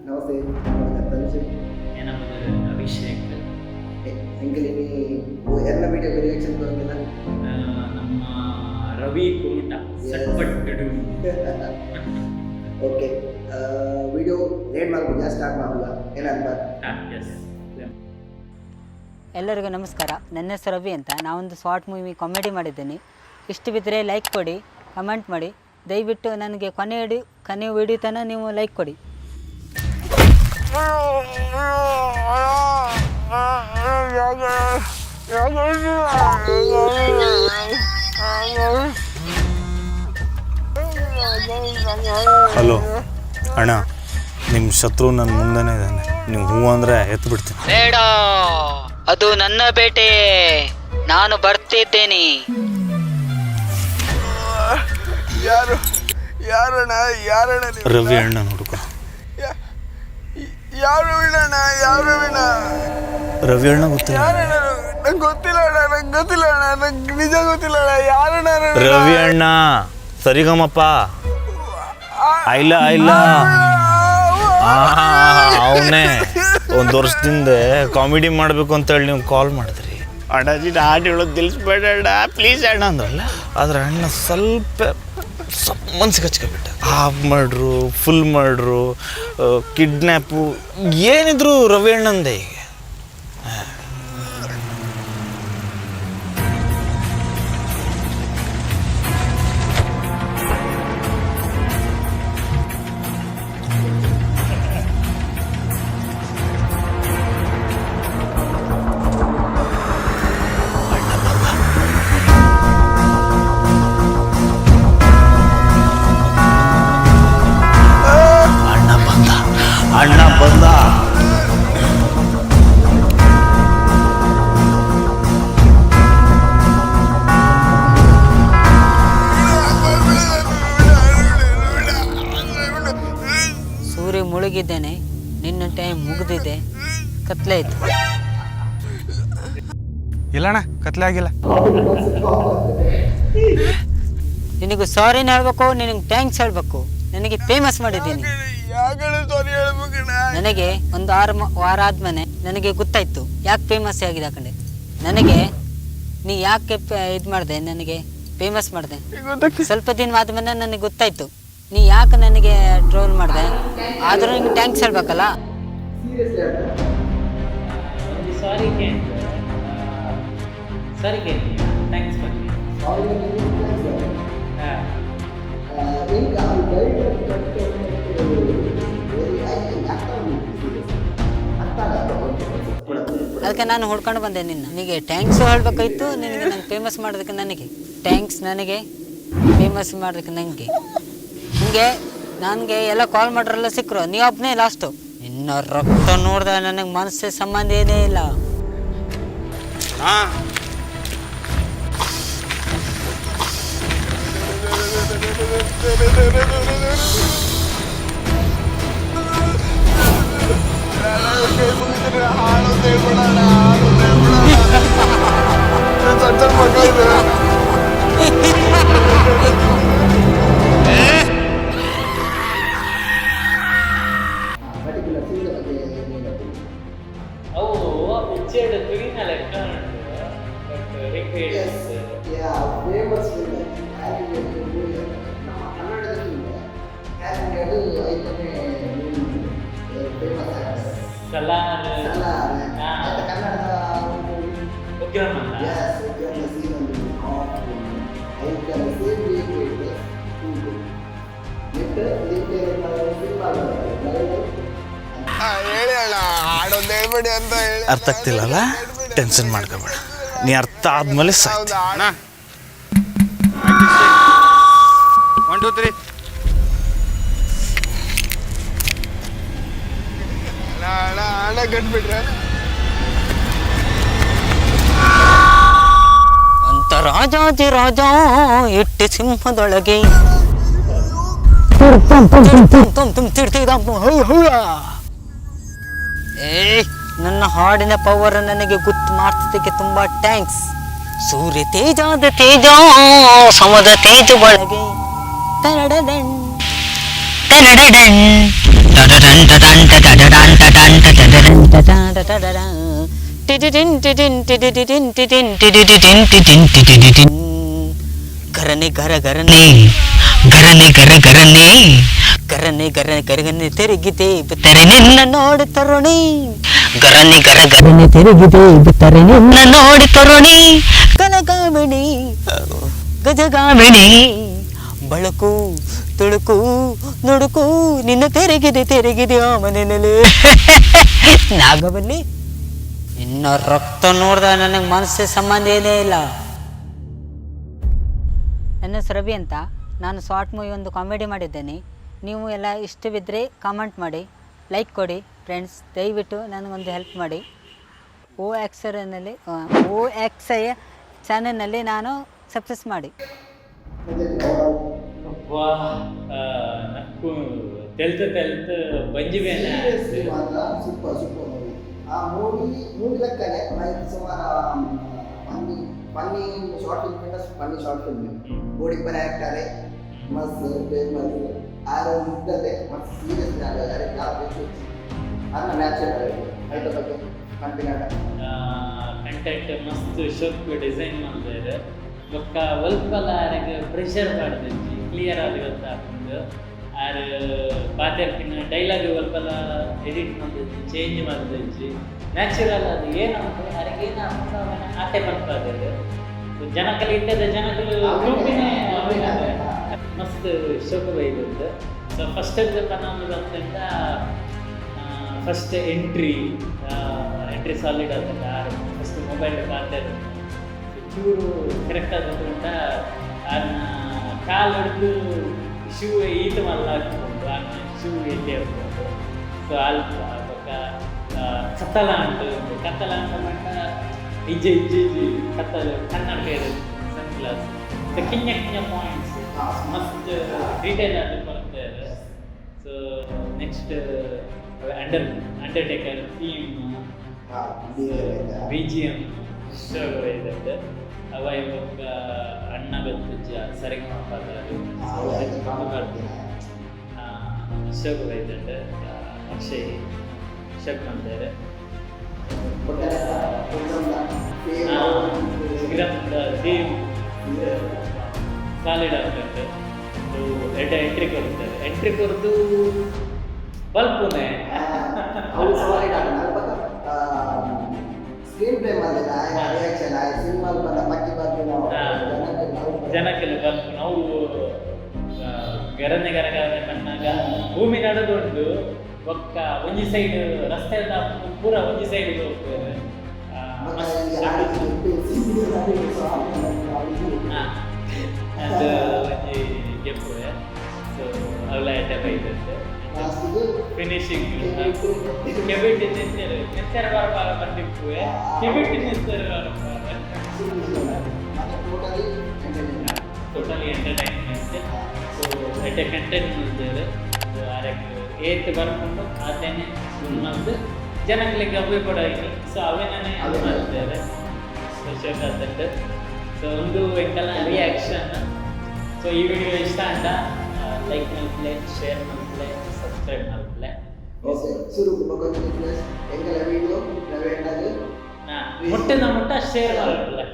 ನಮಸ್ತೆ ತನುಷ್ ಏನಮ್ಮದು ಅಭಿಷೇಕ್ ಅಂಕಲ್ ಎಲ್ಲ ವಿಡಿಯೋ ರಿಯಾಕ್ಷನ್ ಬರುತ್ತಿಲ್ಲ ನಮ್ಮ ರವಿ ಕುಮಟ ಸಟ್ಪಟ್ಟು ಓಕೆ ವಿಡಿಯೋ ಲೇಟ್ ಮಾಡ್ಬೋದು ಸ್ಟಾರ್ಟ್ ಮಾಡುವ ಏನಂತ ಎಸ್ ಎಲ್ಲರಿಗೂ ನಮಸ್ಕಾರ. ನನ್ನ ಹೆಸರು ರವಿ ಅಂತ. ನಾವೊಂದು ಶಾರ್ಟ್ ಮೂವಿ ಕಾಮಿಡಿ ಮಾಡಿದ್ದೀನಿ. ಇಷ್ಟು ಬಿದ್ದರೆ ಲೈಕ್ ಕೊಡಿ, ಕಮೆಂಟ್ ಮಾಡಿ. ದಯವಿಟ್ಟು ನನಗೆ ಕೊನೆ ವಿಡಿಯೋ ತನಕ ನೀವು ಲೈಕ್ ಕೊಡಿ. ಹಲೋ ಅಣ್ಣ, ನಿಮ್ಮ ಶತ್ರು ನನ್ನ ಮುಂದೆನೇ ಇದ್ದಾನೆ. ನೀವು ಹೂ ಅಂದರೆ ಎತ್ತು ಬಿಡ್ತೀನಿ. ಬೇಡ, ಅದು ನನ್ನ ಬೇಟೆ. ನಾನು ಬರ್ತಿದ್ದೇನೆ. ರವಿ ಅಣ್ಣ ಹುಡುಗ. ರವಿ ಅಣ್ಣ ಗೊತ್ತಿಲ್ಲ. ನಿಜ ಗೊತ್ತಿಲ್ಲ ಯಾರಣ್ಣ. ರವಿ ಅಣ್ಣ ಸರಿಗಮಪ್ಪ. ಇಲ್ಲ ಅವನೇ ಒಂದು ವರ್ಷದಿಂದ ಕಾಮಿಡಿ ಮಾಡಬೇಕು ಅಂತೇಳಿ ನೀವು ಕಾಲ್ ಮಾಡಿದ್ರಿ. ಅಣ್ಣಾಜಿ ಹಾಡು ಹೇಳೋದು ತಿಳಿಸ್ಬೇಡ ಅಣ್ಣ ಪ್ಲೀಸ್ ಅಣ್ಣ ಅಂದ್ರಲ್ಲ. ಆದ್ರೆ ಅಣ್ಣ ಸ್ವಲ್ಪ ಮನ್ಸಿಗೆ ಹಚ್ಕೊಬಿಟ್ಟ. ಹಾಫ್ ಮಾಡ್ರು, ಫುಲ್ ಮಾಡ್ರು, ಕಿಡ್ನ್ಯಾಪು ಏನಿದ್ರು ರವಿ ಅಣ್ಣಂದೆ. ಈಗ ಅಣ್ಣ ಬಂದ. ಸೂರ್ಯ ಮುಳುಗಿದ್ದೇನೆ. ನಿನ್ನ ಟೈಮ್ ಮುಗಿದಿದೆ. ಕತ್ಲೆ ಆಯ್ತು. ಇಲ್ಲಣ್ಣ, ಕತ್ಲೆ ಆಗಿಲ್ಲ. ನಿನಗೆ ಸಾರಿನ ಹೇಳ್ಬೇಕು, ನಿನಗೆ ಥ್ಯಾಂಕ್ಸ್ ಹೇಳ್ಬೇಕು. ನನಗೆ ಫೇಮಸ್ ಮಾಡಿದ್ದೀನಿ. ನನಗೆ ಒಂದು 6 ವಾರ ಆದ್ಮೇಲೆ ನನಗೆ ಗೊತ್ತಾಯ್ತು ಯಾಕೆ ಫೇಮಸ್ ಆಗಿದೆ. ಕಡೆ ನನಗೆ ನೀ ಯಾಕೆ ಇದು ಮಾಡಿದೆ, ನನಗೆ ಫೇಮಸ್ ಮಾಡಿದೆ. ಸ್ವಲ್ಪ ದಿನ ಆದ್ಮೇಲೆ ನನಗೆ ಗೊತ್ತಾಯ್ತು ನೀ ಯಾಕೆ ನನಗೆ ಟ್ರೋಲ್ ಮಾಡಿದೆ. ಆದರೂ ನಿಂಗೆ ಥ್ಯಾಂಕ್ಸ್ ಹೇಳ್ಬೇಕಲ್ಲ. ಒಂದು ಸಾರಿಗೆ ಥ್ಯಾಂಕ್ಸ್ ಬಗ್ಗೆ ಅದಕ್ಕೆ ನಾನು ಹುಡ್ಕೊಂಡು ಬಂದೆ ನಿನ್ನ. ನಿನಗೆ ಥ್ಯಾಂಕ್ಸ್ ಹೇಳ್ಬೇಕಾಯ್ತು. ನಿನಗೆ ನಂಗೆ ಫೇಮಸ್ ಮಾಡೋದಕ್ಕೆ ನನಗೆ ಥ್ಯಾಂಕ್ಸ್. ನನಗೆ ಫೇಮಸ್ ಮಾಡೋದಕ್ಕೆ ನನಗೆ ಎಲ್ಲ ಕಾಲ್ ಮಾಡ್ರಲ್ಲ ಸಿಕ್ಕರು. ನೀವೊಬ್ಬನೇ ಲಾಸ್ಟು. ಇನ್ನು ರಕ್ತ ನೋಡ್ದೆ ನನಗೆ ಮನಸ್ಸೇ ಸಂಬಂಧ ಏನೇ ಇಲ್ಲ. ಅವು ಪಿಕ್ಚರ್ಡ್ ತುರಿನ ಲೆಕ್ಕ ಬಟ್ ರಿಕ್ರಿಯೇಟ್ ಸಲಾರ್ ಉದ್ಯಮ ಅರ್ಥ ಆಗ್ತಿಲ್ಲಲ್ಲ, ಟೆನ್ಷನ್ ಮಾಡ್ಕೋಬೇಡ. ನೀ ಅರ್ಥ ಆದ್ಮೇಲೆ ಸಾಯ್ತು. 1 2 3 ಅಣ್ಣ ಗಟ್ಬಿಟ್ರೆ ಅಂತ ರಾಜಾಜಿ ರಾಜ ಇಟ್ಟು ಸಿಂಹದೊಳಗೆ ನನ್ನ ಹಾಡಿನ ಪವರ್ ನನಗೆ ಗೊತ್ತು ಮಾಡ್ತಿದ್ದಕ್ಕೆ ತುಂಬಾ ಥ್ಯಾಂಕ್ಸ್. ಸೂರ್ಯ ತೇಜಾದ ತೇಜ ಸಮದ ತೇಜ ಒಳಗೆ ತರಡಡನ್ ತರಡಡನ್ ಗರನೆ ಗರ ಗರನೆ ಗರನೆ ಗರ ಗರನೆ ಗರನೆ ಗರ ಗರಗನೆ ತಿರುಗಿದೆ ಬಿತ್ತರೆ ನಿನ್ನ ನೋಡಿ ತರುಣಿ ಗರನೆ ಗರ ಗರನೆ ತಿರುಗಿದೆ ಬಿತ್ತರೆ ನಿನ್ನ ನೋಡಿ ತರುಣಿ ಕನಗಾಮಿಣಿ ಗಜಗಾಮಿಣಿ ಬಳಕು ತುಳುಕು ನುಡುಕು ನಿನ್ನ ತೆರೆಗಿದೆ ಆ ಮನೆಯಲ್ಲಿ ನಾಗಬಲ್ಲಿ ಇನ್ನ ರಕ್ತ ನೋಡ್ದ ನನಗೆ ಮನಸ್ಸೇ ಸಂಬಂಧ ಏನೇ ಇಲ್ಲ. ನನ್ನ ಹೆಸರು ರವಿ ಅಂತ. ನಾನು ಶಾರ್ಟ್ ಮೂವಿ ಒಂದು ಕಾಮಿಡಿ ಮಾಡಿದ್ದೇನೆ. ನೀವು ಎಲ್ಲ ಇಷ್ಟವಿದ್ದರೆ ಕಾಮೆಂಟ್ ಮಾಡಿ, ಲೈಕ್ ಕೊಡಿ ಫ್ರೆಂಡ್ಸ್. ದಯವಿಟ್ಟು ನನಗೊಂದು ಹೆಲ್ಪ್ ಮಾಡಿ. OXI ಚಾನಲ್ನಲ್ಲಿ ನಾನು ಸಕ್ಸಸ್ ಮಾಡಿ. అబ్బా నాకు తెలుసు బంజివేనా సూపర్ మూవీ. ఆ మూవీ లెక్కనే మనకి సుమారు పన్ని షార్ట్ ఫిల్మ్ బోడి పని యాక్టరే మస్తు ఫేమస్. ఆరో ఇద్దరే మస్తు సీరియస్ అరే అన్న న్యాచురల్ హైదరాబాద్ ಕಂಟೆಂಟ್ ಮಸ್ತ್ ಶೋಕ್ ಡಿಸೈನ್ ಮಾಡಿದ್ದಾರೆ. ಒಕ್ಕ ಒಲ್ಪಲ ಯಾರಿಗೆ ಪ್ರೆಷರ್ ಮಾಡ್ದಜ್ಜಿ ಕ್ಲಿಯರ್ ಆಗಿ ಗೊತ್ತಾಗ್ತದೆ. ಆರು ಪಾತ್ಯರ್ಕಿನ ಡೈಲಾಗ್ ಒಲ್ಪಲ ಎಡಿಟ್ ಮಾಡಿದ್ವಿ, ಚೇಂಜ್ ಮಾಡಿದ್ವಿ. ನ್ಯಾಚುರಲ್ ಅದು ಏನಂತ ಯಾರಿಗೆ ಏನಾಗ್ತದೆ ಅವನ ಆಟೆ ಬರ್ತಾರೆ. ಜನಕಲ್ಲಿ ಇದ್ದದ ಜನಕಲು ಗ್ರೂಪಿನೇ ಮಸ್ತ್ ಶೋಕ ಬೈದದ್ದು. ಸೊ ಫಸ್ಟ್ ಪನ್ನೊಂದು ಬಂದಿಂದ ಫಸ್ಟ್ ಎಂಟ್ರಿ ಸಾಲಿಡ್ ಆಗ್ತದೆ. ಫಸ್ಟ್ ಮೊಬೈಲ್ ಪಾತ್ರೆ ಚೂರು ಕರೆಕ್ಟ್ ಆಗೋದ್ರಿಂದ ಅದನ್ನ ಕಾಲು ಹಿಡಿದು ಶೂ ಈತ ಮಲ್ಲ ಹಾಕಿಕೊಂಡು ಅದನ್ನ ಶೂ ಎಲ್ಲಿ ಹಾಕ್ಕೊಂಡು. ಸೊ ಅಲ್ಲಿ ಕತ್ತಲ ಅಂತ ಮಟ್ಟ ಇಜ್ಜಿ ಕತ್ತಲು ಕನ್ನಡ ಸನ್ ಗ್ಲಾಸ್ ಕಿಂಜ ಪಾಯಿಂಟ್ಸ್ ಮಸ್ತ್ ಡೀಟೇಲ್ ಆಗಿ ಬರ್ತಾರೆ. So next Undertaker theme BGM ಇಷ್ಟವಾಗಿದೆ. ಅವ ಇವಾಗ ಅಣ್ಣ ಗೊತ್ತಜ್ಜ ಸರಿಗೆ ಮಾತಾಡೋದು ಇಷ್ಟವಾಗಿದೆ. ಅಕ್ಷಯ್ ಶಕ್ ಅಂತಾರೆ ಥೀಮ್ ಸಾಲಿಡ್ ಆಗ್ತದೆ. ಎಂಟ್ರಿ ಕೊಡ್ತಾರೆ. ಎಂಟ್ರಿ ಕೊಡ್ದು ಬಲ್ಪುನೇ ಸ್ಕ್ರೀನ್ ಪ್ಲೇ ಮಾಡಿದ ರಿಯಾಕ್ಷನ್ ಸಿನಿಮಾಲ್ ಬಂದ ಪಕ್ಕಿ ಜನಕ್ಕೆಲ್ಲ ಬಲ್ಪು ನಾವು ಗರನೆ ಕಣ್ಣಾಗ ಭೂಮಿ ನಡೆದುಂಡು ಒಕ್ಕ ಒಂಜಿ ಸೈಡ್ ರಸ್ತೆ ಪೂರ ಒಂಜಿ ಸೈಡ್ ಹೋಗ್ತದೆ. ಅದು ಒಂಜಿ ಗೆಪ್ಪು. ಸೊ ಅವಳ ಐಟೆ ಬೈದದ್ದು ಫಿನಿಶಿಂಗ್ ಕೆಬಿಟಿ ನೆತ್ತರೆ ಬರಬಾರ ಬಂದಿಪ್ಪುವೆ ಕೆಬಿಟಿ ನೆತ್ತರೆ ಬರಬಾರ ಟೋಟಲಿ ಎಂಟರ್ಟೈನ್ಮೆಂಟ್. ಸೊ ಎಟ್ಟೆ ಕಂಟೆಂಟ್ ಮಾಡಿದ್ದಾರೆ. ಅದಕ್ಕೆ ಏತ್ ಬರ್ಕೊಂಡು ಅದೇನೆ ಸುಮ್ಮದು ಜನಗಳಿಗೆ ಅವೇ ಕೊಡೋಗಿ. ಸೊ ಅವೇನೇ ಅದು ಮಾಡ್ತಾರೆ. ಸೊ ಶೋಕಾದಟ್ಟು ಸೊ ಒಂದು ಎಂಕಲ್ಲ ರಿಯಾಕ್ಷನ್. ಸೊ ಈ ವಿಡಿಯೋ ಇಷ್ಟ ಅಂತ ಲೈಕ್ ಮಾಡ್ಲೆ, ಶೇರ್ ಮಾಡ್ಲೆ, ಸಬ್ಸ್ಕ್ರೈಬ್ ಮಾಡ್ಲೆ. ಶುರು ಎಂಕಲ ವಿಡಿಯೋ ಮುಟ್ಟಿನ ಮುಟ್ಟ ಶೇರ್ ಮಾಡ್ಲೆ.